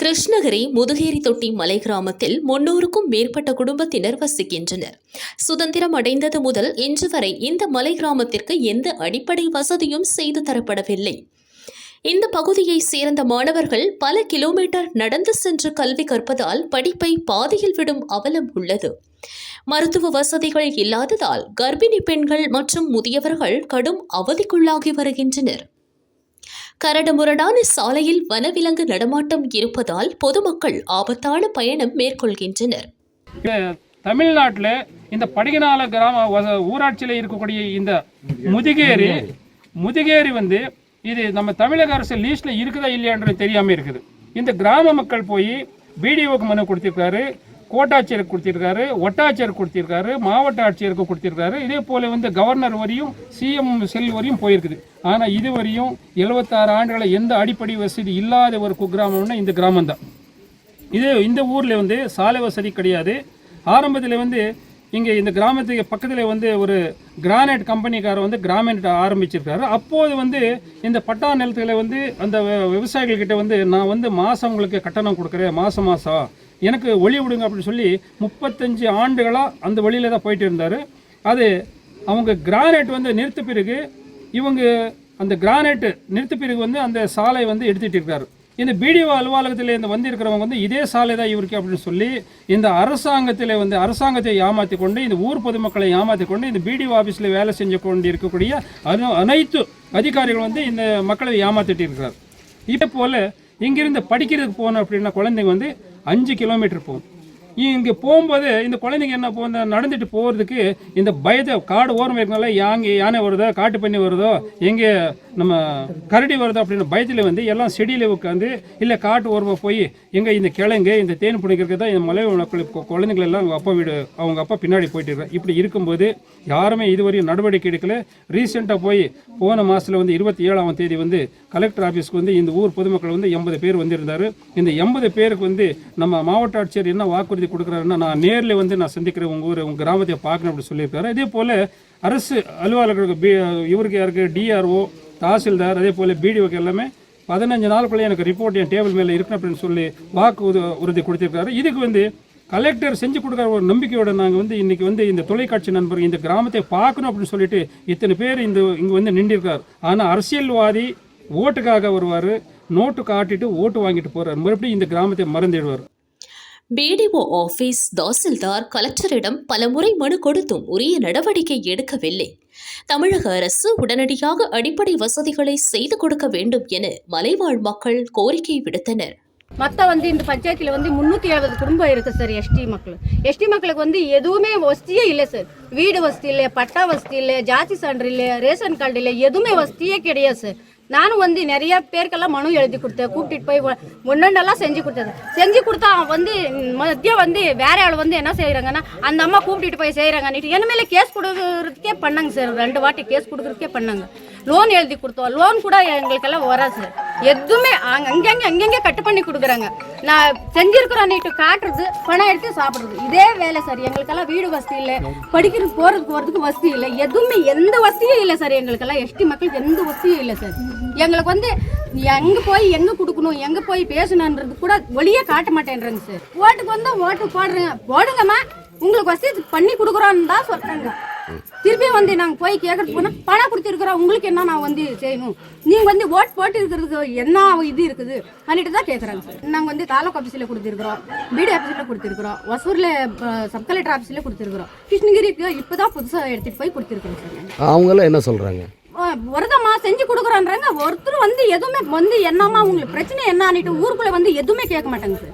கிருஷ்ணகிரி முதுகேரி தொட்டி மலை கிராமத்தில் 300க்கும் மேற்பட்ட குடும்பத்தினர் வசிக்கின்றனர். சுதந்திரம் அடைந்தது முதல் இன்று வரை இந்த மலை கிராமத்திற்கு எந்த அடிப்படை வசதியும் செய்து தரப்படவில்லை. இந்த பகுதியை சேர்ந்த மாணவர்கள் பல கிலோமீட்டர் நடந்து சென்று கல்வி கற்பதால் படிப்பை பாதியில் விடும் அவலம் உள்ளது. மருத்துவ வசதிகள் இல்லாததால் கர்ப்பிணி பெண்கள் மற்றும் முதியவர்கள் கடும் அவதிக்குள்ளாகி வருகின்றனர். கரடுமுரடான சாலையில் வனவிலங்கு நடமாட்டம் இருப்பதால் பொதுமக்கள் ஆபத்தான பயணம் மேற்கொள்கின்றனர். தமிழ்நாட்டில் இந்த படிகனால கிராம ஊராட்சியில் இருக்கக்கூடிய இந்த முதுகேரி வந்து இது நம்ம தமிழக அரசு லீஸ்ட்ல இருக்குதா இல்லையான்றது தெரியாம இருக்குது. இந்த கிராம மக்கள் போய் பிடிஓக்கு மனு கொடுத்திருக்காரு, கோட்டாட்சியருக்கு கொடுத்திருக்காரு, வட்டாட்சியருக்கு கொடுத்திருக்காரு, மாவட்ட ஆட்சியருக்கு கொடுத்திருக்காரு. இதே போல வந்து கவர்னர் வரையும் சிஎம் செல் வரையும் போயிருக்குது. ஆனால் இதுவரையும் 76 ஆண்டுகளை எந்த அடிப்படை வசதி இல்லாத ஒரு குக்கிராமம்னா இந்த கிராமம் தான். இந்த ஊரில் வந்து சாலை வசதி கிடையாது. ஆரம்பத்தில் வந்து இங்கே இந்த கிராமத்துக்கு பக்கத்தில் வந்து ஒரு கிரானைட் கம்பெனிக்காரர் வந்து கிரானைட் ஆரம்பிச்சிருக்காரு. அப்போது வந்து இந்த பட்டா நிலத்தில் வந்து அந்த விவசாயிகள்கிட்ட வந்து நான் வந்து மாதம் உங்களுக்கு கட்டணம் கொடுக்குறேன், மாதம் எனக்கு ஒளி விடுங்க அப்படின்னு சொல்லி 35 ஆண்டுகளாக அந்த வழியில் தான் போயிட்டு இருந்தார். அது அவங்க கிரானைட் வந்து நிறுத்த பிறகு இவங்க அந்த கிரானைட் நிறுத்த பிறகு வந்து அந்த சாலை வந்து எடுத்துகிட்டு இருக்காரு. இந்த பிடிஓ அலுவலகத்தில் இந்த வந்திருக்கிறவங்க வந்து இதே சாலை தான் இவருக்கு அப்படின்னு சொல்லி இந்த அரசாங்கத்தை ஏமாற்றி கொண்டு இந்த ஊர் பொதுமக்களை ஏமாற்றி கொண்டு இந்த பிடிஓ ஆஃபீஸில் வேலை செஞ்சு கொண்டு இருக்கக்கூடிய அனைத்து அதிகாரிகள் வந்து இந்த மக்களை ஏமாற்றிட்டு இருக்கிறார். இதே போல் இங்கிருந்து படிக்கிறதுக்கு போகணும் அப்படின்னா குழந்தைங்க வந்து 5 கிலோமீட்டர் போகும். இங்கே போகும்போது இந்த குழந்தைங்க என்ன நடந்துட்டு போகிறதுக்கு இந்த பயத்தை காடு ஓரம் இருக்கனால யானை வருதோ, காட்டு பண்ணி வருதோ, எங்கே நம்ம கரடி வருதோ அப்படின்னு பயத்தில் வந்து எல்லாம் செடியில் உட்காந்து இல்லை காட்டு ஓரமாக போய் எங்கே இந்த கிழங்கு இந்த தேன் பிடிக்கிறதுக்கு தான் இந்த மலை குழந்தைகள் எல்லாம் அவங்க அப்பா பின்னாடி போயிட்டு இருக்காங்க. இப்படி இருக்கும்போது யாருமே இதுவரையும் நடவடிக்கை எடுக்கல. ரீசெண்டாக போன மாதத்தில் வந்து 27ஆம் தேதி வந்து கலெக்டர் ஆஃபீஸ்க்கு வந்து இந்த ஊர் பொதுமக்கள் வந்து 80 பேர் வந்திருந்தார். இந்த 80 பேருக்கு வந்து நம்ம மாவட்ட ஆட்சியர் என்ன வாக்குறுதி கொடுக்குறாருன்னா நான் நேரில் வந்து நான் சந்திக்கிறேன், உங்கள் கிராமத்தை பார்க்கணும் அப்படின்னு சொல்லியிருக்காரு. அதே போல் அரசு அலுவலர்களுக்கு இவருக்கு யாருக்கு டிஆர்ஓ, தாசில்தார், அதே போல் பிடிஓக்கு எல்லாமே 15 நாளுக்குள்ளே எனக்கு ரிப்போர்ட் என் டேபிள் மேலே இருக்கணும் அப்படின்னு சொல்லி வாக்கு உறுதி கொடுத்திருக்காரு. இதுக்கு வந்து கலெக்டர் செஞ்சு கொடுக்குற ஒரு நம்பிக்கையோட நாங்கள் வந்து இன்றைக்கி வந்து இந்த தொலைக்காட்சி நண்பர்கள் இந்த கிராமத்தை பார்க்கணும் அப்படின்னு சொல்லிட்டு இத்தனை பேர் இங்கே வந்து நின்றிருக்கார். ஆனால் அரசியல்வாதி ஓட்டுக்காக வருவார், நோட்டு காட்டிட்டு ஓட்டு வாங்கிட்டு போகிறார், மறுபடியும் இந்த கிராமத்தை மறந்துடுவார். பிடிஓ ஆபீஸ், தாசில்தார், கலெக்டரிடம் பலமுறை மனு கொடுத்தும் உரிய நடவடிக்கை எடுக்கவில்லை. தமிழக அரசு உடனடியாக அடிப்படை வசதிகளை செய்து கொடுக்க வேண்டும் என மலைவாழ் மக்கள் கோரிக்கை விடுத்தனர். வந்து இந்த பஞ்சாயத்தில் வந்து 370 குடும்பம் இருக்கு சார். எஸ்டி மக்களுக்கு வந்து எதுவுமே வசதியே இல்லை சார். வீடு வசதி இல்லை, பட்டா வசதி இல்லை, ஜாதி சான்று இல்லை, ரேஷன் கார்டு இல்லை, எதுவுமே வசதியே கிடையாது சார். நானும் வந்து நிறைய பேருக்கெல்லாம் மனு எழுதி கொடுத்தேன், கூப்பிட்டு போய் ஒன்னொன்னெல்லாம் செஞ்சு கொடுத்தா வந்து மத்தியம் வந்து வேற ஆள் வந்து என்ன செய்யறாங்கன்னா அந்த அம்மா கூப்பிட்டு போய் செய்யறாங்க. என்ன மேலே கேஸ் கொடுக்கறதுக்கே பண்ணாங்க சார். 2 வாட்டி கேஸ் கொடுக்கறதுக்கே பண்ணாங்க. லோன் எழுதி கொடுத்தோம், லோன் கூட எங்களுக்கெல்லாம் வராது சார். எதுவுமே அங்கங்கே கட்டு பண்ணி கொடுக்குறாங்க. நான் செஞ்சிருக்கிறோம் காட்டுறது, பணம் எடுத்து சாப்பிட்றது, இதே வேலை சார். எங்களுக்கெல்லாம் வீடு வசதி இல்லை, படிக்கிறதுக்கு போகிறதுக்கு வசதி இல்லை, எதுவுமே எந்த வசதியும் இல்லை சார். எங்களுக்கெல்லாம் எஸ்டி மக்களுக்கு எந்த வசதியும் இல்லை சார். எங்களுக்கு வந்து எங்கே போய் எங்கே கொடுக்கணும், எங்கே போய் பேசணுன்றது கூட வழியே காட்ட மாட்டேன்றாங்க சார். ஓட்டுக்கு வந்தால் ஓட்டு போடுங்கம்மா, உங்களுக்கு வசதி பண்ணி கொடுக்குறோன்னு தான் சொல்கிறாங்க. திருப்பி வந்து நாங்கள் போய் கேட்கறதுக்கு போனால் பணம் கொடுத்துருக்குறோம், உங்களுக்கு என்ன நான் வந்து செய்யணும், நீங்கள் வந்து ஓட்டு போட்டு இருக்கிறதுக்கு என்ன இது இருக்குது பண்ணிட்டு தான் கேட்குறாங்க சார். நாங்கள் வந்து தாலுகா ஆஃபீஸில் கொடுத்துருக்குறோம், பிடி ஆஃபீஸில் கொடுத்துருக்குறோம், ஒசூரில் சப் கலெக்டர் ஆஃபீஸில் கொடுத்துருக்குறோம், கிருஷ்ணகிரிக்கு இப்போ தான் புதுசாக எடுத்துகிட்டு போய் கொடுத்துருக்குறோம் சார். அவங்களாம் என்ன சொல்கிறாங்க? வருதம்மா செஞ்சு கொடுக்குறோன்றாங்க. ஒருத்தர் வந்து எதுவுமே வந்து என்னம்மா உங்களுக்கு பிரச்சனை என்ன ஊருக்குள்ளே வந்து எதுவுமே கேட்க மாட்டாங்க சார்.